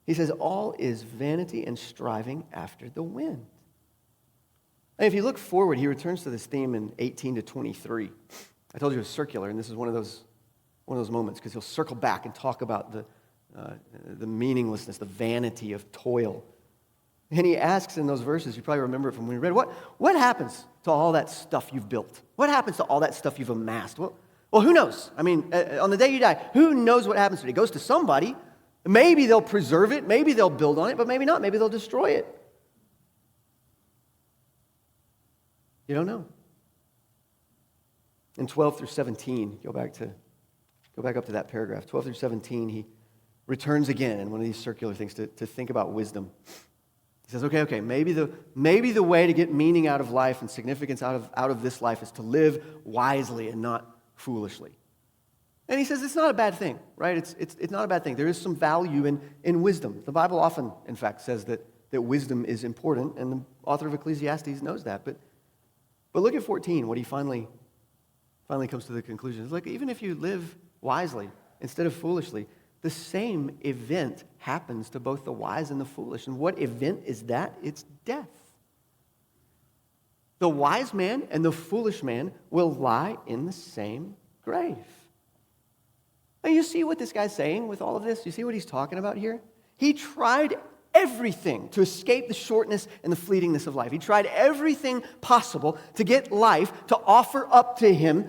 Speaker 1: he says, all is vanity and striving after the wind. And if you look forward, he returns to this theme in 18 to 23. I told you it was circular, and this is one of those moments, because he'll circle back and talk about the meaninglessness, the vanity of toil. And he asks in those verses, you probably remember it from when we read, what happens to all that stuff you've built? What happens to all that stuff you've amassed? Well, who knows? I mean, on the day you die, who knows what happens to it? It goes to somebody. Maybe they'll preserve it. Maybe they'll build on it, but maybe not. Maybe they'll destroy it. You don't know. In 12 through 17, go back up to that paragraph. 12 through 17, he returns again in one of these circular things to think about wisdom. He says, okay, maybe the way to get meaning out of life and significance out of this life is to live wisely and not foolishly. And he says it's not a bad thing, right? It's not a bad thing. There is some value in wisdom. The Bible often, in fact, says that wisdom is important, and the author of Ecclesiastes knows that. But look at 14, what he finally comes to the conclusion. It's like, even if you live wisely instead of foolishly, the same event happens to both the wise and the foolish. And what event is that? It's death. The wise man and the foolish man will lie in the same grave. Now, you see what this guy's saying with all of this? You see what he's talking about here? He tried everything to escape the shortness and the fleetingness of life. He tried everything possible to get life to offer up to him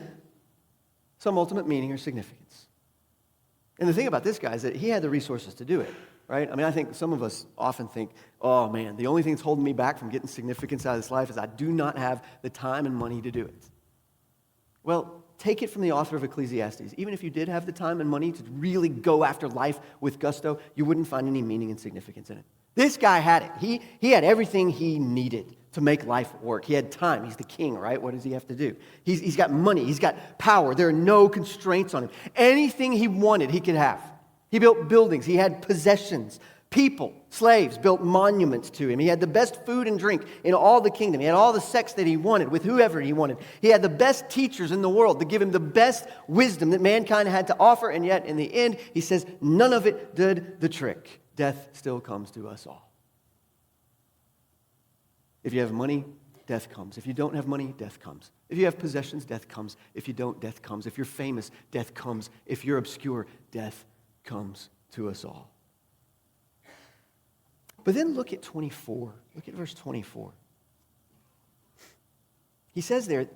Speaker 1: some ultimate meaning or significance. And the thing about this guy is that he had the resources to do it, right? I mean, I think some of us often think, oh man, the only thing that's holding me back from getting significance out of this life is I do not have the time and money to do it. Well, take it from the author of Ecclesiastes. Even if you did have the time and money to really go after life with gusto, you wouldn't find any meaning and significance in it. This guy had it. He had everything he needed to make life work. He had time. He's the king, right? What does he have to do? He's got money. He's got power. There are no constraints on him. Anything he wanted, he could have. He built buildings. He had possessions. People, slaves, built monuments to him. He had the best food and drink in all the kingdom. He had all the sex that he wanted with whoever he wanted. He had the best teachers in the world to give him the best wisdom that mankind had to offer. And yet, in the end, he says, none of it did the trick. Death still comes to us all. If you have money, death comes. If you don't have money, death comes. If you have possessions, death comes. If you don't, death comes. If you're famous, death comes. If you're obscure, death comes to us all. But then look at 24. Look at verse 24. He says there,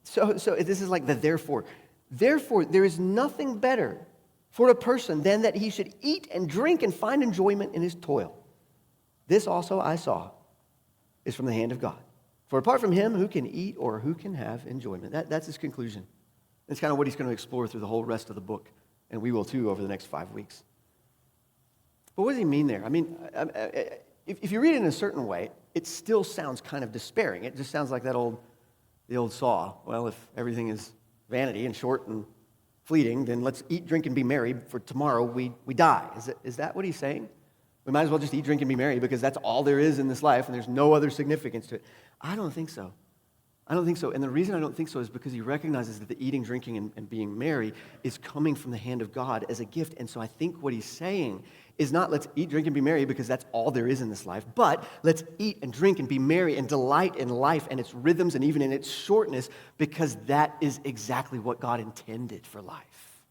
Speaker 1: so this is like the therefore. Therefore, there is nothing better for a person than that he should eat and drink and find enjoyment in his toil. This also I saw is from the hand of God. For apart from him, who can eat or who can have enjoyment? That's his conclusion. That's kind of what he's going to explore through the whole rest of the book. And we will too over the next 5 weeks. But what does he mean there? I mean, if you read it in a certain way, it still sounds kind of despairing. It just sounds like the old saw. Well, if everything is vanity and short and fleeting, then let's eat, drink, and be merry, for tomorrow we die. Is that what he's saying? We might as well just eat, drink, and be merry because that's all there is in this life and there's no other significance to it. I don't think so. And the reason I don't think so is because he recognizes that the eating, drinking, and being merry is coming from the hand of God as a gift. And so I think what he's saying is not let's eat, drink, and be merry because that's all there is in this life, but let's eat and drink and be merry and delight in life and its rhythms and even in its shortness because that is exactly what God intended for life.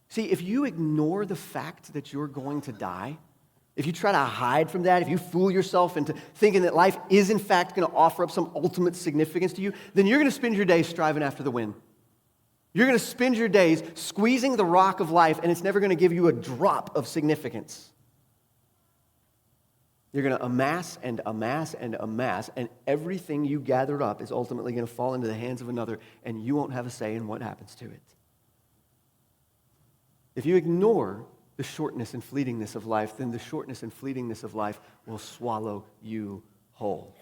Speaker 1: See, if you ignore the fact that you're going to die, if you try to hide from that, if you fool yourself into thinking that life is in fact going to offer up some ultimate significance to you, then you're going to spend your days striving after the wind. You're going to spend your days squeezing the rock of life, and it's never going to give you a drop of significance. You're going to amass and amass and amass, and everything you gathered up is ultimately going to fall into the hands of another, and you won't have a say in what happens to it. If you ignore the shortness and fleetingness of life, then the shortness and fleetingness of life will swallow you whole.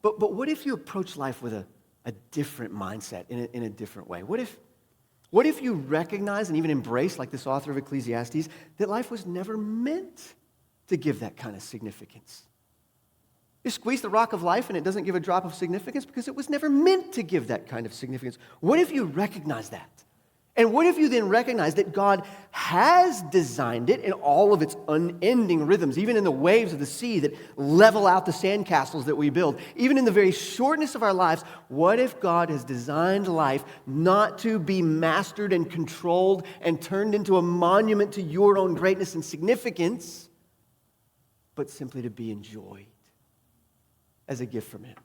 Speaker 1: But what if you approach life with a different mindset, in a different way? What if you recognize and even embrace, like this author of Ecclesiastes, that life was never meant to give that kind of significance? You squeeze the rock of life and it doesn't give a drop of significance because it was never meant to give that kind of significance. What if you recognize that? And what if you then recognize that God has designed it in all of its unending rhythms, even in the waves of the sea that level out the sandcastles that we build, even in the very shortness of our lives? What if God has designed life not to be mastered and controlled and turned into a monument to your own greatness and significance, but simply to be enjoyed as a gift from Him?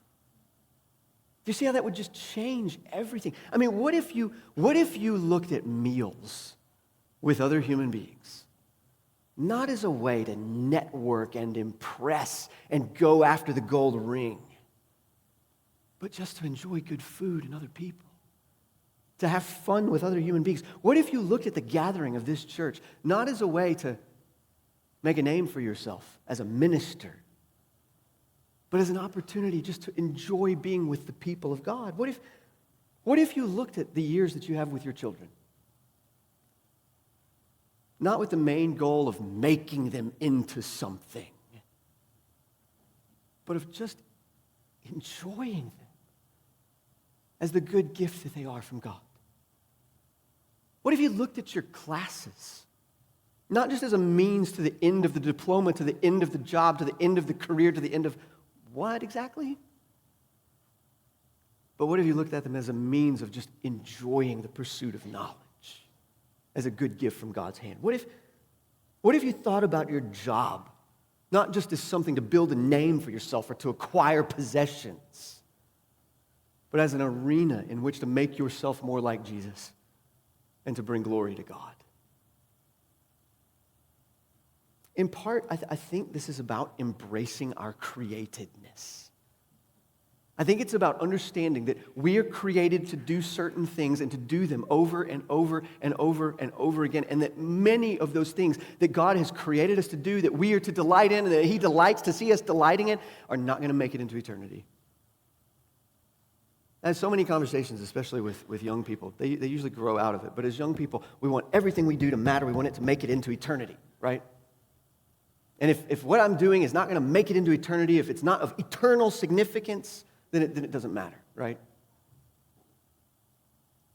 Speaker 1: Do you see how that would just change everything? I mean, what if you looked at meals with other human beings, not as a way to network and impress and go after the gold ring, but just to enjoy good food and other people, to have fun with other human beings? What if you looked at the gathering of this church not as a way to make a name for yourself as a minister, but as an opportunity just to enjoy being with the people of God? What if you looked at the years that you have with your children, not with the main goal of making them into something, but of just enjoying them as the good gift that they are from God? What if you looked at your classes not just as a means to the end of the diploma, to the end of the job, to the end of the career, to the end of what exactly? But what if you looked at them as a means of just enjoying the pursuit of knowledge as a good gift from God's hand? What if you thought about your job not just as something to build a name for yourself or to acquire possessions, but as an arena in which to make yourself more like Jesus and to bring glory to God? In part, I think this is about embracing our createdness. I think it's about understanding that we are created to do certain things and to do them over and over and over and over again, and that many of those things that God has created us to do, that we are to delight in and that He delights to see us delighting in, are not going to make it into eternity. I have so many conversations, especially with young people. They usually grow out of it. But as young people, we want everything we do to matter. We want it to make it into eternity, right? And if what I'm doing is not going to make it into eternity, if it's not of eternal significance, then it doesn't matter, right?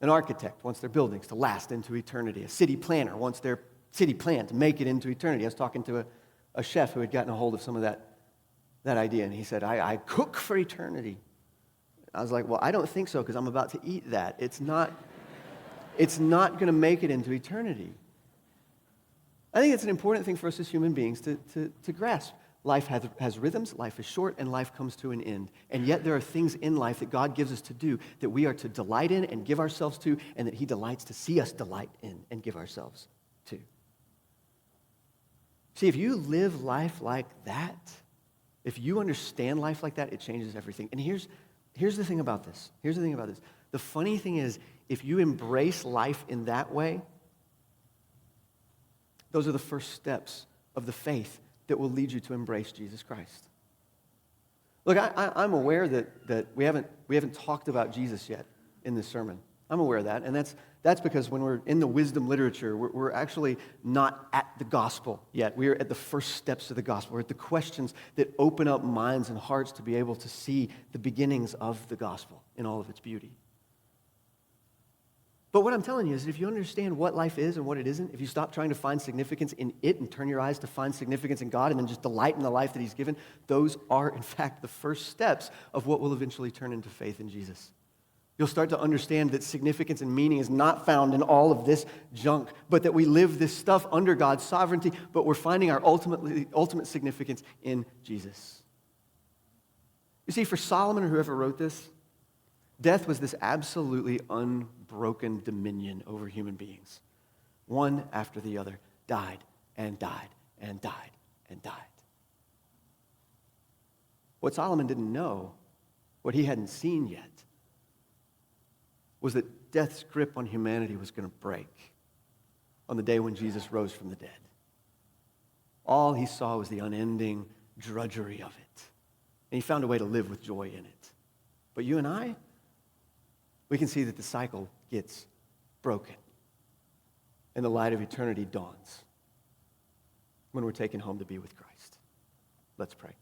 Speaker 1: An architect wants their buildings to last into eternity. A city planner wants their city plan to make it into eternity. I was talking to a chef who had gotten a hold of some of that idea, and he said, I cook for eternity. I was like, well, I don't think so, because I'm about to eat that. It's not going to make it into eternity. I think it's an important thing for us as human beings to grasp. Life has rhythms, life is short, and life comes to an end. And yet there are things in life that God gives us to do that we are to delight in and give ourselves to, and that He delights to see us delight in and give ourselves to. See, if you live life like that, if you understand life like that, it changes everything. And here's the thing about this. The funny thing is, if you embrace life in that way, those are the first steps of the faith that will lead you to embrace Jesus Christ. Look, I'm aware that we haven't talked about Jesus yet in this sermon. I'm aware of that, and that's because when we're in the wisdom literature, we're actually not at the gospel yet. We are at the first steps of the gospel. We're at the questions that open up minds and hearts to be able to see the beginnings of the gospel in all of its beauty. But what I'm telling you is, if you understand what life is and what it isn't, if you stop trying to find significance in it and turn your eyes to find significance in God and then just delight in the life that He's given, those are, in fact, the first steps of what will eventually turn into faith in Jesus. You'll start to understand that significance and meaning is not found in all of this junk, but that we live this stuff under God's sovereignty, but we're finding our ultimate significance in Jesus. You see, for Solomon or whoever wrote this, death was this absolutely unbroken dominion over human beings. One after the other died and died and died and died. What Solomon didn't know, what he hadn't seen yet, was that death's grip on humanity was going to break. on the day when Jesus rose from the dead. All he saw was the unending drudgery of it. And he found a way to live with joy in it. But you and I, we can see that the cycle gets broken. And the light of eternity dawns when we're taken home to be with Christ. Let's pray.